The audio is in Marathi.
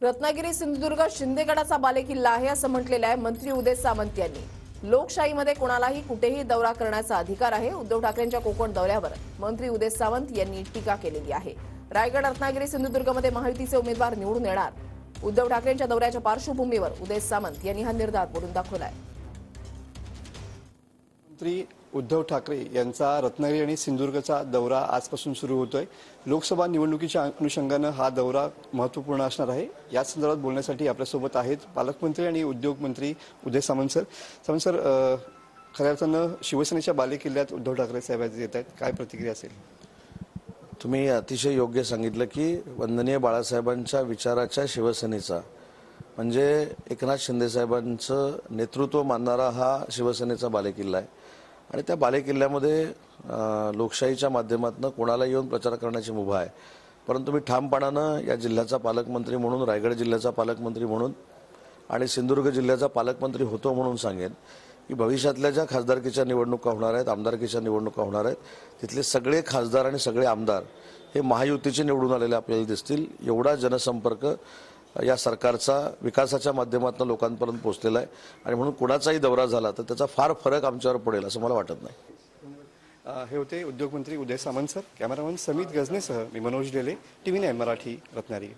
रत्नागिरी सिंधुदुर्ग शिंदेगडाचा बालेकिल्ला आहे असं म्हटलेलं आहे मंत्री उदय सामंत यांनी। लोकशाहीमध्ये कोणालाही कुठेही दौरा करण्याचा अधिकार आहे। उद्धव ठाकरेंच्या कोकण दौऱ्यावर मंत्री उदय सामंत यांनी टीका केलेली आहे। रायगड रत्नागिरी सिंधुदुर्गमध्ये महायुतीचे उमेदवार निवडून येणार। उद्धव ठाकरेंच्या दौऱ्याच्या पार्श्वभूमीवर उदय सामंत यांनी हा निर्धार बोलून दाखवलाय। मंत्री उद्धव ठाकरे यांचा रत्नागिरी आणि सिंधुदुर्गचा दौरा आजपासून सुरू होतोय। लोकसभा निवडणुकीच्या अनुषंगाने हा दौरा महत्त्वपूर्ण असणार आहे। या संदर्भात बोलण्यासाठी आपल्यासोबत आहेत पालकमंत्री आणि उद्योग मंत्री उदय सामंत सर। खऱ्या अर्थानं शिवसेनेच्या बालेकिल्ल्यात उद्धव ठाकरे साहेब येत आहेत, काय प्रतिक्रिया असेल? तुम्ही अतिशय योग्य सांगितलं की वंदनीय बाळासाहेबांच्या विचाराच्या शिवसेनेचा म्हणजे एकनाथ शिंदे साहेबांचं नेतृत्व मानणारा हा शिवसेनेचा बालेकिल्ला आहे आणि त्या बालेकिल्ल्यामध्ये लोकशाहीच्या माध्यमातून कोणाला येऊन प्रचार करण्याची मुभा आहे। परंतु मी ठामपणानं या जिल्ह्याचा पालकमंत्री म्हणून, रायगड जिल्ह्याचा पालकमंत्री म्हणून आणि सिंधुदुर्ग जिल्ह्याचा पालकमंत्री होतो म्हणून सांगेन की भविष्यातल्या ज्या खासदारकीच्या निवडणुका होणार आहेत, आमदारकीच्या निवडणुका होणार आहेत, तिथले सगळे खासदार आणि सगळे आमदार हे महायुतीचे निवडून आलेले आपल्याला दिसतील। एवढा जनसंपर्क या सरकारचा विकासाच्या माध्यमातून लोकांपर्यंत पोहोचलेला आहे आणि म्हणून कुणाचाही दौरा झाला तर त्याचा फार फरक आमच्यावर पडेल असं मला वाटत नाही। हे होते उद्योगमंत्री उदय सामंत सर। कॅमेरामन समित गजनेसह मी मनोज डेले, TV9 मराठी, रत्नागिरी।